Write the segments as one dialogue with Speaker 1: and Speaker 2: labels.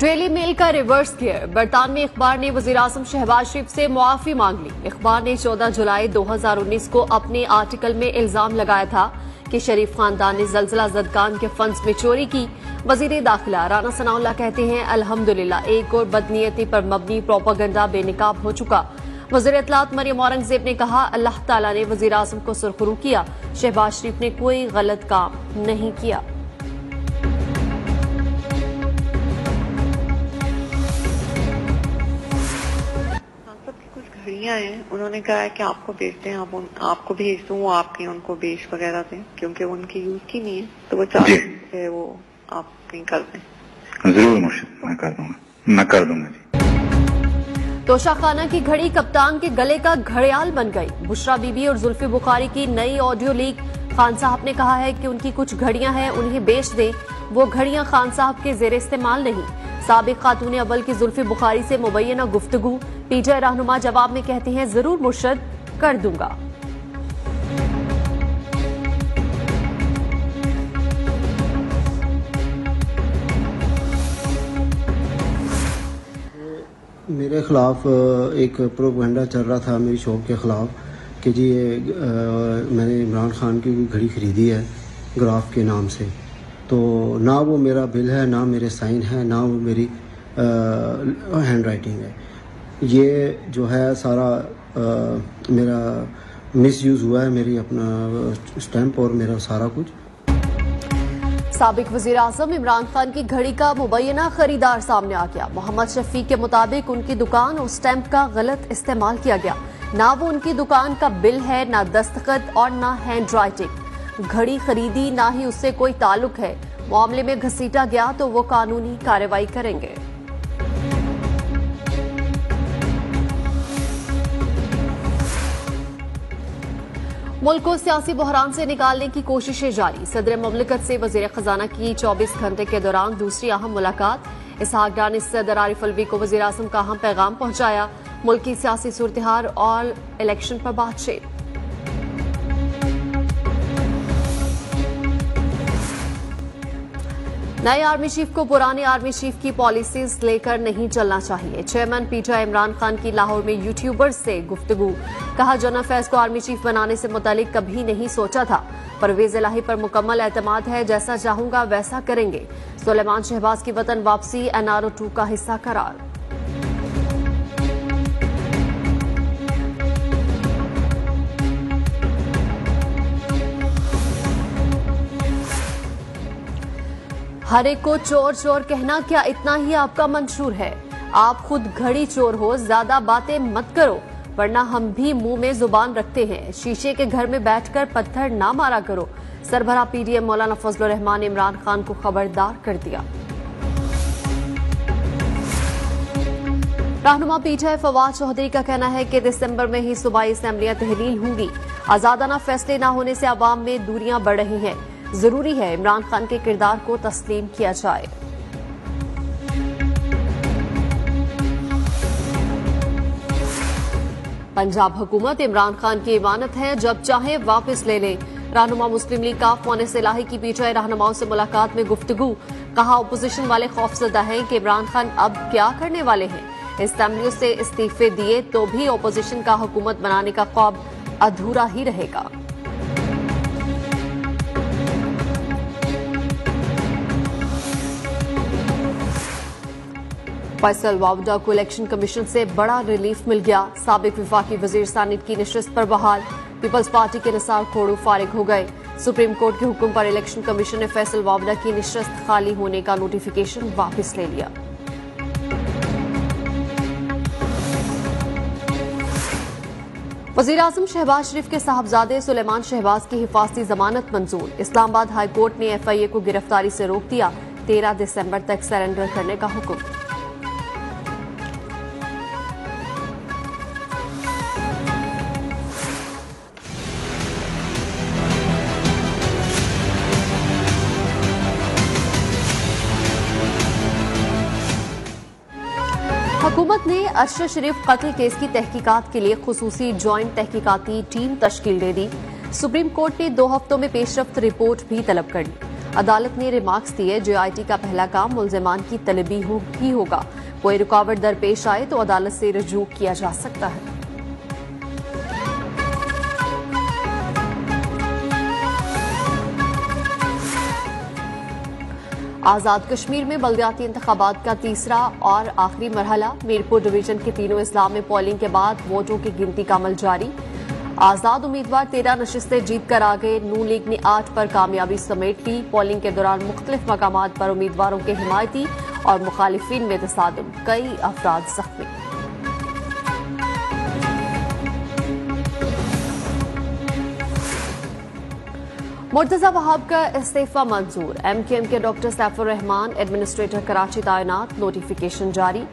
Speaker 1: Daily mail का reverse gear. बरतानवी अखबार ने वजीर-आजम शहबाज शरीफ से मुआफी मांग ली। अखबार ने 14 जुलाई 2019 को अपने आर्टिकल में इल्जाम लगाया था कि शरीफ खानदान ने जलजिला जदगान के फंड्स में चोरी की। वजीर दाखिला राना सनाउल्लाह कहते हैं, अल्हम्दुलिल्लाह एक और बदनीयती पर मबनी प्रोपेगेंडा बेनकाब हो चुका। वजीर इत्तलात मरियम औरंगजेब ने कहा, अल्लाह ताला ने वजीर-आजम को सुरखरू किया, शहबाज शरीफ ने कोई गलत काम नहीं किया।
Speaker 2: घड़ियां हैं, उन्होंने कहा है कि आपको बेचते हैं, आपको भेज दूं, आपके उनको बेच वगैरह दें, क्योंकि उनकी यूज की नहीं है, तो वो चाहते हैं वो आप कहीं कर दें।
Speaker 3: जरूर मुर्शिद, मैं कर दूंगा जी।
Speaker 1: तोशा खाना की घड़ी कप्तान के गले का घड़ियाल बन गई। बुशरा बीबी और जुल्फी बुखारी की नई ऑडियो लीक। खान साहब ने कहा है कि उनकी कुछ घड़ियां हैं, उन्हें बेच दें। वो घड़ियां खान साहब के जेर इस्तेमाल नहीं। साबिक खातून अव्वल की जुल्फी बुखारी से मुबैना गुफ्तगू। पीटीआई रहनुमा जवाब में कहते हैं, जरूर मुर्शद कर दूंगा।
Speaker 4: मेरे खिलाफ एक प्रोपेगेंडा चल रहा था मेरी शॉप के खिलाफ कि जी मैंने इमरान खान की घड़ी खरीदी है ग्राफ के नाम से। तो ना वो मेरा बिल है, ना मेरे साइन है, ना वो मेरी हैंड राइटिंग है। ये जो है सारा मेरा मिसयूज़ हुआ है, मेरी अपना स्टैंप और मेरा सारा कुछ।
Speaker 1: साबिक वजीर आजम इमरान खान की घड़ी का मुबैना खरीदार सामने आ गया। मोहम्मद शफीक के मुताबिक उनकी दुकान और स्टैंप का गलत इस्तेमाल किया गया। ना वो उनकी दुकान का बिल है, ना दस्तखत और ना हैंड राइटिंग। घड़ी खरीदी, ना ही उससे कोई ताल्लुक है। मामले में घसीटा गया तो वो कानूनी कार्रवाई करेंगे। मुल्क को सियासी बहरान से निकालने की कोशिशें जारी। सदर मुमलिकत से वजीर खजाना की 24 घंटे के दौरान दूसरी अहम मुलाकात। इसहाक डार ने सदर आरिफ अलवी को वजीर आजम का अहम पैगाम पहुंचाया। मुल्क की सियासी सूरत-ए-हाल और इलेक्शन पर बातचीत। नए आर्मी चीफ को पुराने आर्मी चीफ की पॉलिसीज लेकर नहीं चलना चाहिए। चेयरमैन पीटीआई इमरान खान की लाहौर में यूट्यूबर्स से गुफ्तगू। कहा, जनरल फैज को आर्मी चीफ बनाने से मुतालिक कभी नहीं सोचा था। परवेज इलाही पर मुकम्मल एतमाद है, जैसा चाहूंगा वैसा करेंगे। सुलेमान शहबाज की वतन वापसी एनआरओ 2 का हिस्सा करार। हर एक को चोर चोर कहना क्या इतना ही आपका मंशूर है? आप खुद घड़ी चोर हो, ज्यादा बातें मत करो, वरना हम भी मुंह में जुबान रखते हैं। शीशे के घर में बैठकर पत्थर ना मारा करो। सरबराह पीडीएम मौलाना फजलुर रहमान ने इमरान खान को खबरदार कर दिया। रहनुमा पीटीआई फवाद चौधरी का कहना है कि दिसंबर में ही सूबाई असेंबलियां तहलील होंगी। आजादाना फैसले न होने से अवाम में दूरियां बढ़ रही हैं। जरूरी है इमरान खान के किरदार को तस्लीम किया जाए। पंजाब हुकूमत इमरान खान की इमानत है, जब चाहे वापस ले लें। रहनुमा मुस्लिम लीग का मोनिस इलाही की पीटीआई रहनुमाओं से मुलाकात में गुफ्तगू। कहा, अपोजिशन वाले खौफजदा हैं कि इमरान खान अब क्या करने वाले हैं। असेंबलियों से इस्तीफे दिए तो भी अपोजिशन का हुकूमत बनाने का ख्वाब अधूरा ही रहेगा। फैसल वावडा को इलेक्शन कमीशन से बड़ा रिलीफ मिल गया। साबिक विफाकी वजीर सानिट की नशस्त पर बहाल। पीपल्स पार्टी के निसार खोड़ू फारिग हो गए। सुप्रीम कोर्ट के हुक्म पर इलेक्शन कमीशन ने फैसल वावडा की नशस्त खाली होने का नोटिफिकेशन वापस ले लिया। वजीर आजम शहबाज शरीफ के साहबजादे सुलेमान शहबाज की हिफाजती जमानत मंजूर। इस्लामाबाद हाई कोर्ट ने FIA को गिरफ्तारी से रोक दिया। 13 दिसंबर तक सरेंडर करने का हुक्म। हुकूमत ने अरशद शरीफ कत्ल केस की तहकीकात के लिए खुसूसी जॉइंट तहकीकाती टीम तश्कील दे दी। सुप्रीम कोर्ट ने 2 हफ्तों में पेशरफ्त रिपोर्ट भी तलब कर ली। अदालत ने रिमार्क्स दिए, JIT का पहला काम मुल्जिमान की तलबी ही होगा। कोई रुकावट दरपेश आए तो अदालत से रजू किया जा सकता है। आजाद कश्मीर में बल्दियाती इंतखाबात का तीसरा और आखिरी मरहला। मीरपुर डिवीजन के तीनों अजला में पोलिंग के बाद वोटों की गिनती का अमल जारी। आजाद उम्मीदवार 13 नशिस्तें जीत कर आ गए। नून लीग ने 8 पर कामयाबी समेट ली। पोलिंग के दौरान मुख्तलिफ मकामात पर उम्मीदवारों के हिमायती और मुखालिफिन में तसादुम, कई अफराद जख्मी। मुर्तजा वहाब का इस्तीफा मंजूर। MKM के डॉक्टर सैफुर रहमान एडमिनिस्ट्रेटर कराची तैनात, नोटिफिकेशन जारी।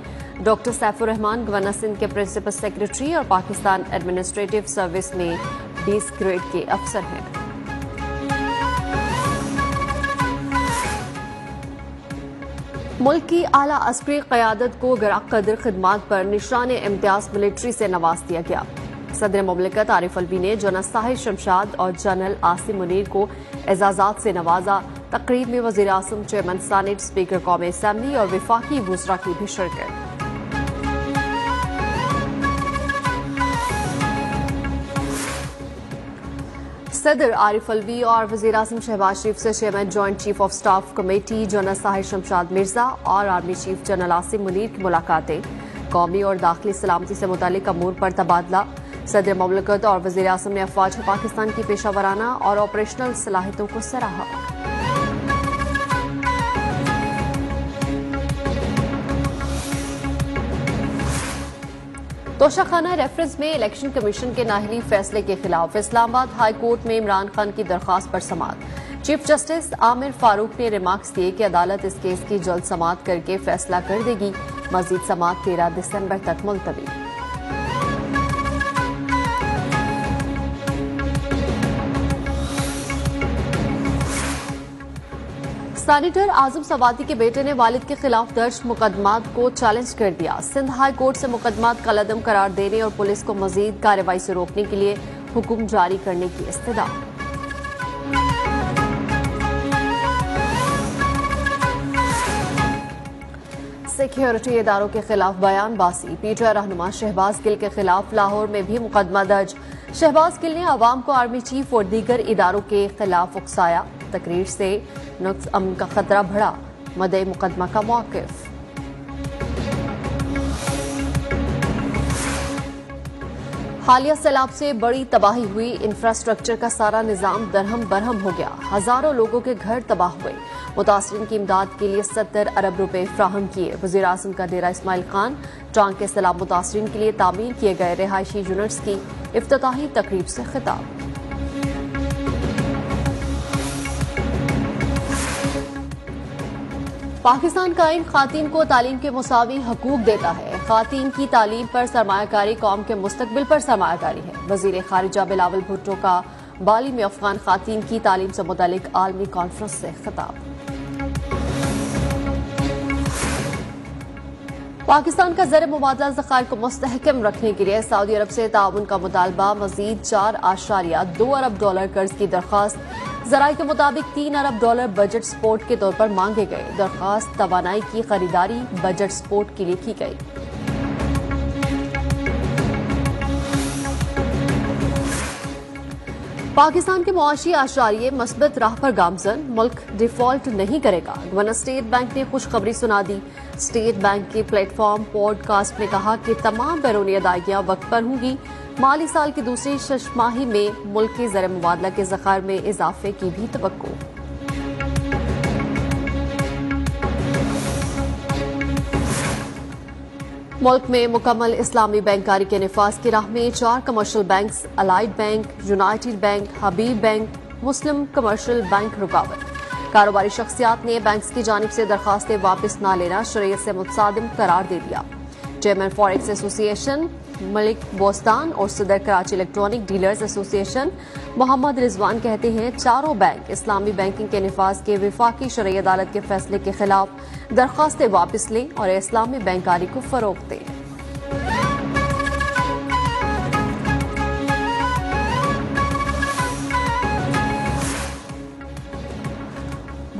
Speaker 1: डॉक्टर सैफुर रहमान गवर्नर सिंध के प्रिंसिपल सेक्रेटरी और पाकिस्तान एडमिनिस्ट्रेटिव सर्विस में 20 ग्रेड के अफसर हैं। मुल्क की आला अस्करी क़यादत को गैर-कदर खिदमात पर निशान इम्तियाज मिलिट्री से नवाज दिया गया। सदर मुमलिकत आरिफ अलवी ने जनरल साहिर शमशाद और जनरल आसिम मुनीर को एजाजात से नवाजा। तकरीब में वज़ीर आज़म, चेयरमैन सेनेट, स्पीकर कौमी असम्बली और विफाकी वुज़रा की भी शिरकत। सदर आरिफ अलवी और वज़ीर आज़म शहबाज शरीफ से chairman joint chief of staff committee general Sahir Shamshad Mirza और army chief general Asim Munir की मुलाकातें। कौमी और दाखिली सलामती से मुतालिक अमूर पर तबादला। सदर मुमलिकत और वज़ीर आज़म ने अफवाज पाकिस्तान की पेशावराना और ऑपरेशनल सलाहियतों को सराहा। तोशाखाना रेफरेंस में इलेक्शन कमीशन के नाहली फैसले के खिलाफ इस्लामाबाद हाई कोर्ट में इमरान खान की दरख्वास्त पर समाअत। चीफ जस्टिस आमिर फारूक ने रिमार्क्स दिए कि अदालत इस केस की जल्द समाअत करके फैसला कर देगी। मजीद समाअत 13 दिसंबर तक मुलतवी। सेनेटर आजम सवाती के बेटे ने वालिद के खिलाफ दर्ज मुकदमात को चैलेंज कर दिया। सिंध हाई कोर्ट से मुकदमात कलअदम करार देने और पुलिस को मजीद कार्रवाई से रोकने के लिए हुक्म जारी करने की इस्तदा। सिक्योरिटी इदारों के खिलाफ बयानबाजी। PTI रहनुमा शहबाज गिल के खिलाफ लाहौर में भी मुकदमा दर्ज। शहबाज गिल ने आवाम को आर्मी चीफ और दीगर इदारों के खिलाफ उकसाया। तकरीर से नुक्स अमन का खतरा बढ़ा। मदई मुकदमा का मौक़िफ़। हालिया सैलाब से बड़ी तबाही हुई। इंफ्रास्ट्रक्चर का सारा निजाम दरहम बरहम हो गया। हजारों लोगों के घर तबाह हुए। मुतासरीन की इमदाद के लिए 70 अरब रुपए फ्राहम किए। वज़ीर आज़म का डेरा इस्माइल खान टांग के सैलाब मुतासरीन के लिए तामीर किए गए रिहायशी यूनिट्स की इफ्तिताही तकरीब से खिताब। पाकिस्तान का आईन खातीन को तालीम के मुसावी हकूक देता है। खातीन की तालीम पर सरमायाकारी कौम के मुस्तकबिल पर सरमायाकारी है। वज़ीर खारिजा बिलावल भुट्टो का बाली में अफगान खातीन की तालीम से मुतालिक आलमी कॉन्फ्रेंस से खिताब। पाकिस्तान का ज़र मुबादला ज़खायर को मुस्तहकम रखने के लिए सऊदी अरब से ताउन का मुतालबा। मजीद $4.2 अरब कर्ज की दरख्वास्त। ज़राए के मुताबिक $3 अरब बजट सपोर्ट के तौर पर मांगे गए। दरख्वास्त तवानाई की खरीदारी बजट सपोर्ट के लिए की गई। पाकिस्तान के मुआशी आशारिये मस्बत राह पर गामजन। मुल्क डिफॉल्ट नहीं करेगा। गवर्नर स्टेट बैंक ने खुशखबरी सुना दी। स्टेट बैंक के प्लेटफॉर्म पॉडकास्ट में कहा कि तमाम बैरूनी अदायगियां वक्त पर होंगी। माली साल की दूसरी छमाही में मुल्क के ज़र मुबादला के ज़खायर में इजाफे की भी तवक्को। मुल्क में मुकम्मल इस्लामी बैंकारी के निफाज की राह में 4 commercial banks, allied bank, united bank, Habib bank, Muslim commercial bank रुकावट। कारोबारी शख्सियात ने बैंक्स की जानिब से दरखास्तें वापस न लेना शरीयत से मुतसादिम करार दे दिया। Chairman forex association Malik Bostan और सदर Karachi electronic dealers association Mohammad Rizwan कहते हैं चारों बैंक इस्लामी बैंकिंग के निफाज के विफाकी शरई अदालत के फैसले के खिलाफ दरखास्तें वापस लें और इस्लामी बैंकारी को फरोग दें।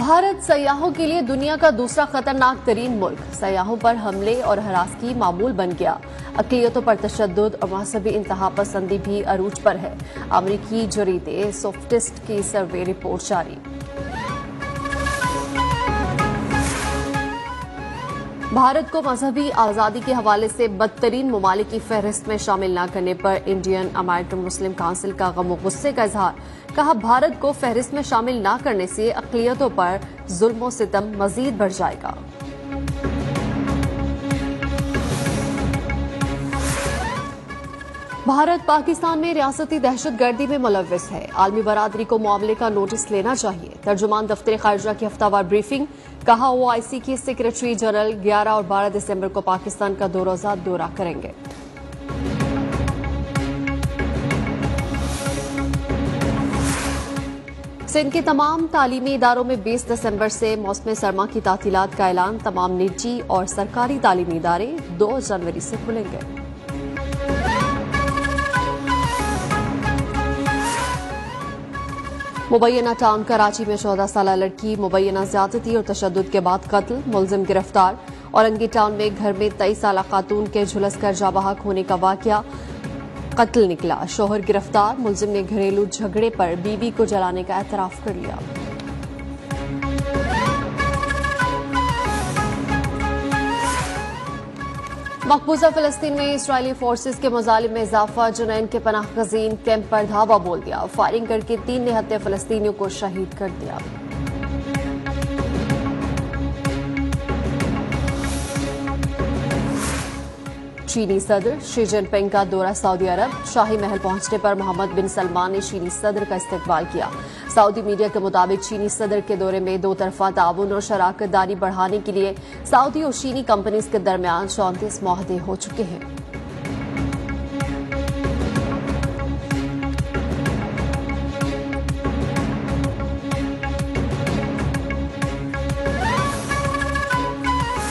Speaker 1: भारत सयाहों के लिए दुनिया का दूसरा खतरनाक तरीन मुल्क। सयाहों पर हमले और हरासगी मामूल बन गया। अक़लियतों पर तशद्दुद और मजहबी इंतहा पसंदी भी अरूज पर है। अमरीकी जरीदे सोफ्टिस्ट की सर्वे रिपोर्ट जारी। भारत को मजहबी आज़ादी के हवाले से बदतरीन ममालिक की फहरिस्त में शामिल न करने पर इंडियन अमेरिकन मुस्लिम काउंसिल का गम और गुस्से का इजहार। कहा, भारत को फहरिस्त में शामिल न करने से अक़लियतों पर जुल्म और सितम मजीद बढ़ जाएगा। भारत पाकिस्तान में रियासती दहशतगर्दी में मुलव्विस है। आलमी बरादरी को मामले का नोटिस लेना चाहिए। तर्जुमान दफ्तर खारजा की हफ्तावार ब्रीफिंग। कहा, OIC की सेक्रेटरी जनरल 11 और 12 दिसंबर को पाकिस्तान का 2 रोज़ा दौरा करेंगे। सिंध के तमाम तालीमी इदारों में 20 दिसंबर से मौसम सरमा की तातीलात का ऐलान। तमाम निजी और सरकारी तालीमी इदारे 2 जनवरी से खुलेंगे। मुबैना टाउन कराची में 14 साल लड़की मुबैना ज्यादती और तशद्दुद के बाद कत्ल। मुलजिम गिरफ्तार। औरंगी टाउन में घर में 23 साल खातून के झुलसकर जाँ बहक होने का वाकया। कत्ल निकला। शोहर गिरफ्तार। मुलजिम ने घरेलू झगड़े पर बीवी को जलाने का एतराफ कर लिया। मकबूजा फिलिस्तीन में इस्राएली फोर्सेस के मुजालिम में इजाफा। जुनैन के पनाह गजीन कैंप पर धावा बोल दिया। फायरिंग करके 3 निहत्थे फिलिस्तीनियों को शहीद कर दिया। चीनी सदर शी जिनपिंग का दौरा सऊदी अरब। शाही महल पहुंचने पर मोहम्मद बिन सलमान ने चीनी सदर का इस्तकबाल किया। सऊदी मीडिया के मुताबिक चीनी सदर के दौरे में 2 तरफा ताउन और शराकत दारी बढ़ाने के लिए सऊदी और चीनी कंपनीज के दरमियान 34 मुआहदे हो चुके हैं।